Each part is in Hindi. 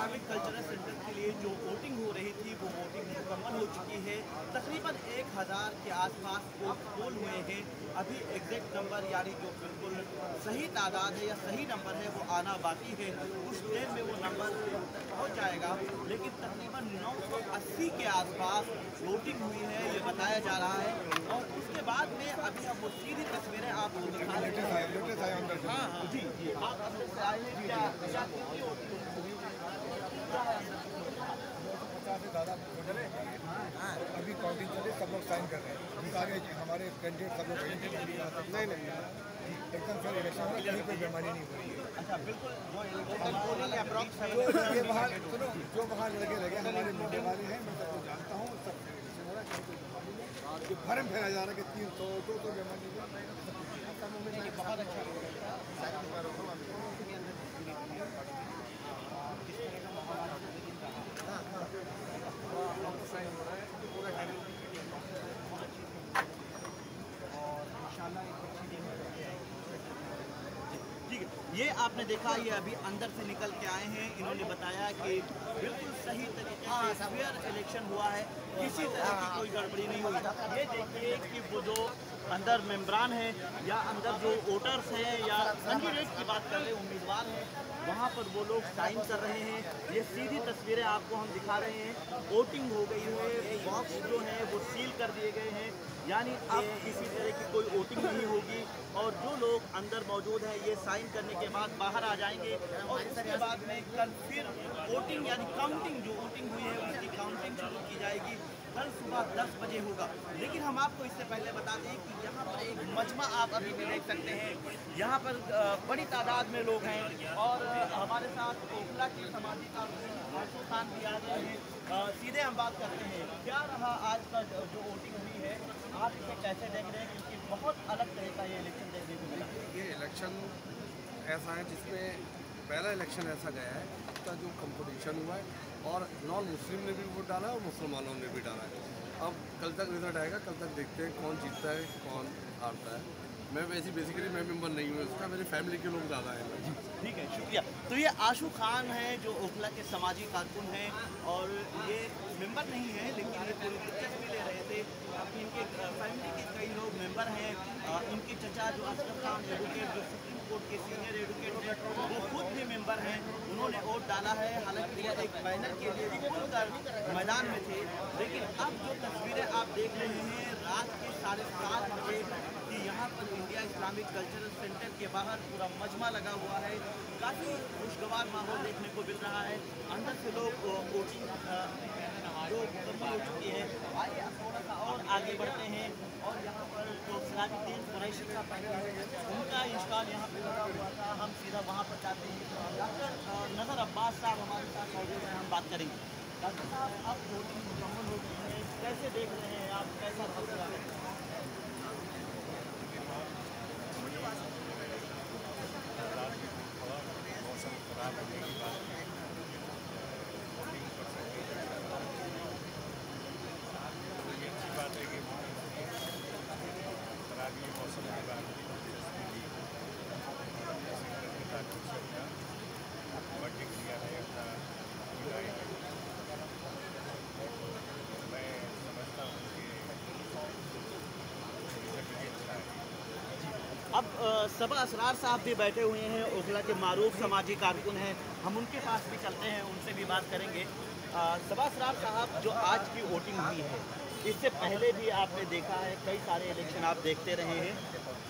इस्लामिक कल्चरल सेंटर के लिए जो वोटिंग हो रही थी वो वोटिंग मुकम्मल हो चुकी है। तकरीबन 1000 के आसपास वोट पोल हुए हैं। अभी एग्जैक्ट नंबर यानी जो बिल्कुल सही तादाद है या सही नंबर है वो आना बाकी है। कुछ देर में वो नंबर पहुंच जाएगा, लेकिन तकरीबन 980 के आसपास वोटिंग हुई है ये बताया जा रहा है। और उसके बाद में अभी हम वो सीधी तस्वीरें आपको दिखा रहे हैं। हाँ हाँ जी जी, आप अंदर से आए हैं क्या कितनी वोटिंग हुई? 50 से ज़्यादा वोटर अभी काउंटिंग चल रही, सब लोग साइन कर रहे हैं। सारे हमारे कैंडिडेट सब लोग नहीं एकदम फिर इलेक्शन में कहीं कोई बेमानी नहीं हो रही है। अच्छा बिल्कुल, अप्रॉक्स ये बाहर सुनो, जो बाहर लगे हमारे मिलने वाले हैं, मैं सबको जानता हूँ। सब ये भरम फैला जा रहा है कि 300 200 बेमानी बहुत अच्छा ठीक है। ये आपने देखा, ये अभी अंदर से निकल के आए हैं। इन्होंने बताया कि बिल्कुल सही तरीके से फेयर इलेक्शन हुआ है, किसी तरह की कोई गड़बड़ी नहीं हुई। ये देखिए कि वो जो अंदर मेंबरान है या अंदर जो वोटर्स हैं या कैंडिडेट की बात कर रहे उम्मीदवार हैं, वहाँ पर वो लोग साइन कर रहे हैं। ये सीधी तस्वीरें आपको हम दिखा रहे हैं। वोटिंग हो गई है, बॉक्स जो है वो सील कर दिए गए हैं, यानी अब किसी तरह की कोई वोटिंग नहीं होगी। और जो लोग अंदर मौजूद हैं ये साइन करने के बाद बाहर आ जाएंगे और उसके बाद में कल फिर वोटिंग यानी काउंटिंग, जो वोटिंग हुई है उसकी काउंटिंग शुरू की जाएगी। कल सुबह 10 बजे होगा। लेकिन हम आपको इससे पहले बता दें कि यहाँ पर एक मजमा आप अभी भी देख सकते हैं। यहाँ पर बड़ी तादाद में लोग हैं और हमारे साथ ओखला के समाजी कारकुन आशू खान भी आ गए हैं। सीधे हम बात करते हैं, क्या रहा आज का जो वोटिंग हुई है, आप इसे कैसे देख रहे हैं? क्योंकि बहुत अलग तरह का ये इलेक्शन देखने को मिला। ये इलेक्शन ऐसा है जिसमें पहला इलेक्शन ऐसा गया है जिसका जो कंपटीशन हुआ है और नॉन मुस्लिम ने भी वोट डाला है और मुसलमानों ने भी डाला है। अब कल तक रिजल्ट आएगा, कल तक देखते हैं कौन जीतता है कौन हारता है। मैं वैसे बेसिकली मैं मेंबर नहीं हूँ इसका, मेरी फैमिली के लोग ज़्यादा हैं। ठीक है, शुक्रिया। तो ये आशू खान हैं जो ओखला के समाजी कारकुन हैं और ये मेंबर नहीं है लेकिन ये पूरी दिलचस्पी ले रहे थे। इनके फैमिली के कई लोग मेंबर हैं। इनके चचा जो अशरफ खान एडवोकेट, जो सुप्रीम कोर्ट के सीनियर एडवोकेट हैं, वो खुद भी मेंबर हैं। उन्होंने वोट डाला है, हालांकि वो एक बैनर के लिए खुलकर मैदान में थे। लेकिन अब जो तस्वीरें आप देख रहे हैं रात के 7:30 बजे कि यहाँ पर इंडिया इस्लामिक कल्चरल सेंटर के बाहर पूरा मजमा लगा हुआ है। काफ़ी खुशगवार माहौल देखने को मिल रहा है। अंदर से लोग वोटिंग जो मुकम्मल हो चुकी है। आइए थोड़ा सा और आगे बढ़ते हैं और यहाँ पर जो सिराजुद्दीन कुरैशी का पहले है उनका इंस्टॉल यहाँ पर लगा हुआ था। हम सीधा वहाँ पर जाते हैं। डॉक्टर नज़र अब्बास साहब हमारे साथ मौजूद हैं, हम बात करेंगे। डॉक्टर साहब, अब वोटिंग मुकम्मल हो चुकी है, कैसे देख रहे हैं आप, कैसा फैसला है? मौसम खराब होने के बाद वोटिंग परसेंटेज ये अच्छी बात है कि खराबी मौसम के बाद वोटिंग किया है अपना जुलाई में। मैं समझता हूँ कि अच्छा है। अब सबा असरार साहब भी बैठे हुए हैं, ओखला के मारूफ समाजी कारकुन हैं। हम उनके पास भी चलते हैं, उनसे भी बात करेंगे। सबा असरार साहब, जो आज की वोटिंग हुई है, इससे पहले भी आपने देखा है, कई सारे इलेक्शन आप देखते रहे हैं,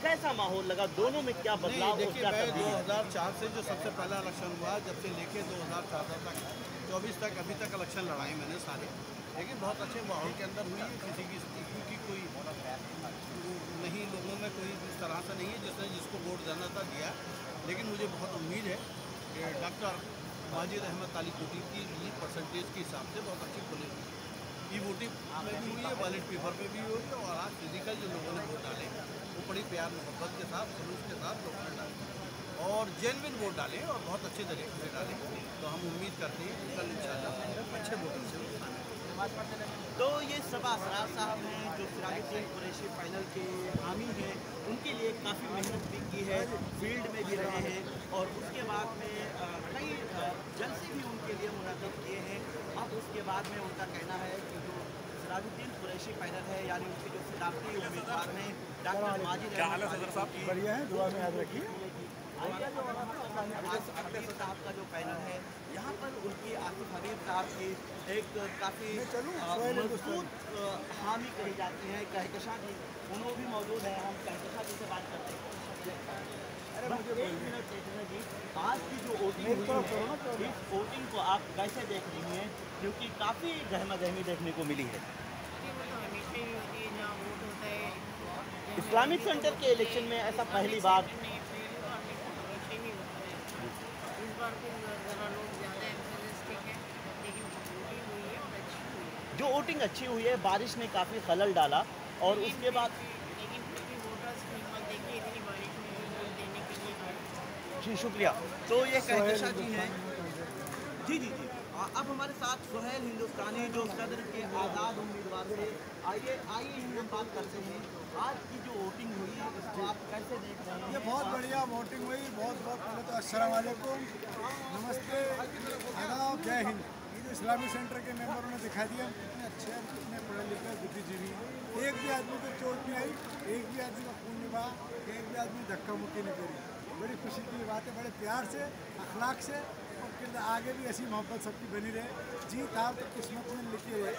कैसा माहौल लगा? दोनों में क्या बदलाव? देखिए, मैं 2004 से जो सबसे पहला इलेक्शन हुआ, जब से लेके 2014 तक 24 तक अभी तक इलेक्शन लड़ाई मैंने सारे, लेकिन बहुत अच्छे माहौल के अंदर हुई है। किसी की की कोई नहीं, लोगों में कोई इस तरह से नहीं है जिसने जिसको वोट देना था दिया। लेकिन मुझे बहुत उम्मीद है कि डॉक्टर माजिद अहमद तालिकोटी की लीड परसेंटेज के हिसाब से बहुत अच्छी खुलेगी। ई वोटिंग में भी हुई है, बैलेट पेपर में भी हुई है और आज फिजिकल जो लोगों ने वोट डाले वो बड़ी प्यार मोहब्बत के साथ, सलूक के साथ लोगों ने डाले और जेन्युइन वोट डाले और बहुत अच्छे तरीके से डाले। तो हम उम्मीद करते हैं कि कल इंशाल्लाह अच्छे वोटों से। तो ये सबा असरार साहब हैं जो सिराजुद्दीन कुरैशी फाइनल के हामी हैं। उनके लिए काफ़ी मेहनत भी की है, फील्ड में भी रहे हैं और उसके बाद में कई जलसे भी उनके लिए बाद में उनका कहना है कि जो सिराजुद्दीन कुरैशी पैनल है, यानी उनके जो सदारती उम्मीदवार हैं डॉक्टर माजिद अहमद बढ़िया है, दुआ में याद रखिए। आसिफ हबीब साहब का जो पैनल है, यहाँ पर उनकी आसिफ हबीब साहब की एक काफ़ी मजबूत हामी कही जाती है। कहकशा जी उन्होंने भी मौजूद है, हम कहकशा जी से बात करते हैं। जी, आज की जो वोटिंग हुई है, इस वोटिंग को आप कैसे देख रही हैं, क्योंकि काफ़ी गहमा गहमी देखने को मिली है। इस्लामिक सेंटर के इलेक्शन में ऐसा पहली बार जो वोटिंग अच्छी हुई है, बारिश ने काफ़ी खलल डाला और उसके बाद जी शुक्रिया। तो ये कहकशा जी हैं। जी जी जी, अब हमारे साथ सुहेल हिंदुस्तानी जो सदर के आज़ाद उम्मीदवार थे, आइए हम बात करते हैं। आज की जो वोटिंग हुई इसको आप कैसे देख रहे हैं? ये बहुत बढ़िया वोटिंग हुई। बहुत पहले तो अस्सलाम वालेकुम, नमस्ते, आदाब, जय हिंद। ये जो इस्लामिक सेंटर के मेंबरों ने दिखा दिया कितने अच्छे हैं, कितने पढ़े लिखे बुद्धिजीवी। एक भी आदमी को चोट नहीं आई, एक भी आदमी का खून निभा, एक भी आदमी धक्का मुक्की नहीं करी। बड़ी खुशी की बात है, बड़े प्यार से, अखलाक से, और आगे भी ऐसी मोहब्बत सबकी बनी रहे। जीत हार तो किस्मत में लिखी है।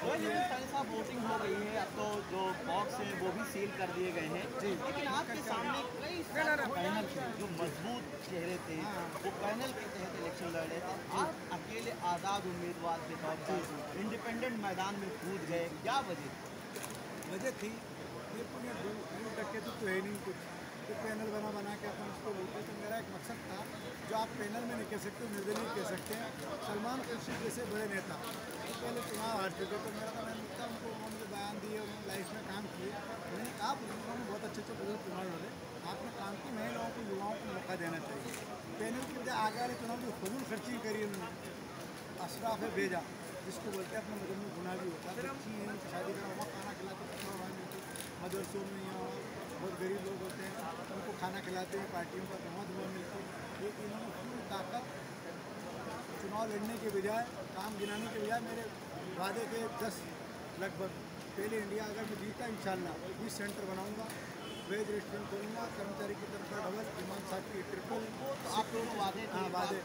साहब वोटिंग हो गई है, अब तो जो बॉक्स हैं वो भी सील कर दिए गए हैं, लेकिन आपके सामने कई पैनल थे जो मजबूत चेहरे थे, वो पैनल के तहत इलेक्शन लड़ रहे थे। आप अकेले आज़ाद उम्मीदवार के तौर पर इंडिपेंडेंट मैदान में कूद गए, क्या वजह थी? ये पूरे दूर तक के तो है नहीं कुछ, तो पैनल बना के अपन उसको बोलते। तो मेरा एक मकसद था जो आप पैनल में नहीं कह सकते, निर्दलीय कह सकते हैं। सलमान खुर्शीद जैसे बड़े नेता तो पहले चुनाव हार चुके, तो मेरा मैंने उनको उन्होंने बयान दिए, उन्होंने लाइफ में काम किए। मैंने कहा उन्होंने बहुत अच्छे चुनाव लड़े, आपने काम की, मैं लोगों को युवाओं को मौका देना चाहिए। पैनल की वजह आगे वाले चुनाव की फजूल खर्ची करी उन्होंने, अशराफ भेजा जिसको बोलते हैं अपने मदद में गुनाह भी होता है। बच्ची हैं शादी का हुआ, खाना खिलाते, मदरसों में यहाँ बहुत गरीब लोग होते हैं, उनको खाना खिलाते हैं, पार्टियों का धुआं मिलती है। ये इन्होंने पूरी ताकत चुनाव लड़ने के बजाय, काम गिनाने के बजाय, मेरे वादे के 10 लगभग पहले इंडिया अगर मैं जीता इंशाल्लाह 20 सेंटर बनाऊंगा, वेज रेस्टोरेंट खोलूँगा, कर्मचारी की तनख्वाह डबल, इमाम साहब की ट्रिपल। आपके जो वादे थे, वादे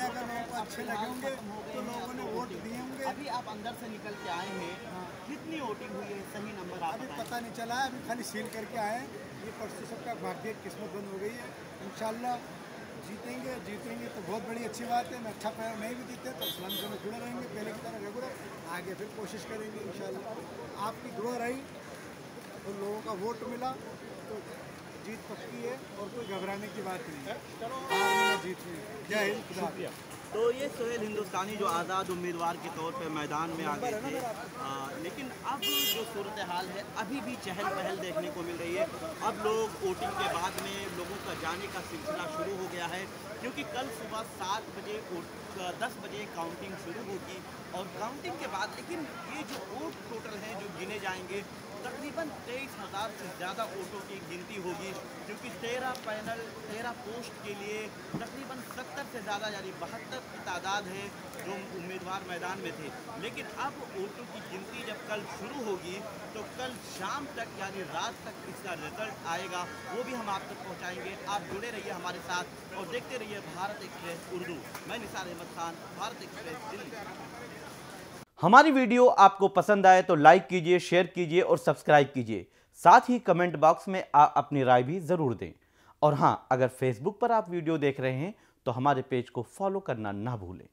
अगर लोगों को अच्छे लगे होंगे तो लोगों ने वोट दिए होंगे। अभी आप अंदर से निकल के आए हैं, कितनी वोटिंग हुई है, सही नंबर आप अभी पता नहीं चला है, अभी खाली सील करके आए। ये परसों सबका भाग्य किस्मत बंद हो गई है। इंशाल्लाह जीतेंगे तो बहुत बड़ी अच्छी बात है। मैं अच्छा पैर नहीं भी जीते तो इस्लाम से जुड़े रहेंगे पहले की तरह रेगुलर, आगे फिर कोशिश करेंगे इंशाल्लाह। आपकी दुआ रही और लोगों का वोट मिला तो जीत पक्की है और कोई घबराने की बात नहीं है। जीत में जय हिंद, शुक्रिया। तो ये सुहेल हिंदुस्तानी जो आज़ाद उम्मीदवार के तौर पर मैदान में आ गए थे, लेकिन अब जो सूरत हाल है अभी भी चहल पहल देखने को मिल रही है। अब लोग वोटिंग के बाद में लोगों का जाने का सिलसिला शुरू हो गया है, क्योंकि कल सुबह 10 बजे काउंटिंग शुरू होगी और काउंटिंग के बाद लेकिन ये जो वोट टोटल हैं जो गिने जाएंगे, तकरीबन 23,000 से ज़्यादा वोटों की गिनती होगी, क्योंकि 13 पोस्ट के लिए तकरीबन 70 से ज़्यादा यानी 72 की तादाद है जो उम्मीदवार मैदान में थे। लेकिन अब वोटों की गिनती जब कल शुरू होगी तो कल शाम तक यानी रात तक इसका रिजल्ट आएगा, वो भी हम आप तक पहुँचाएँगे। आप जुड़े रहिए हमारे साथ और देखते रहिए भारत एक्सप्रेस उर्दू। मैं निसार अहमद खान, भारत एक्सप्रेस दिल्ली। हमारी वीडियो आपको पसंद आए तो लाइक कीजिए, शेयर कीजिए और सब्सक्राइब कीजिए। साथ ही कमेंट बॉक्स में अपनी राय भी ज़रूर दें। और हाँ, अगर फेसबुक पर आप वीडियो देख रहे हैं तो हमारे पेज को फॉलो करना ना भूलें।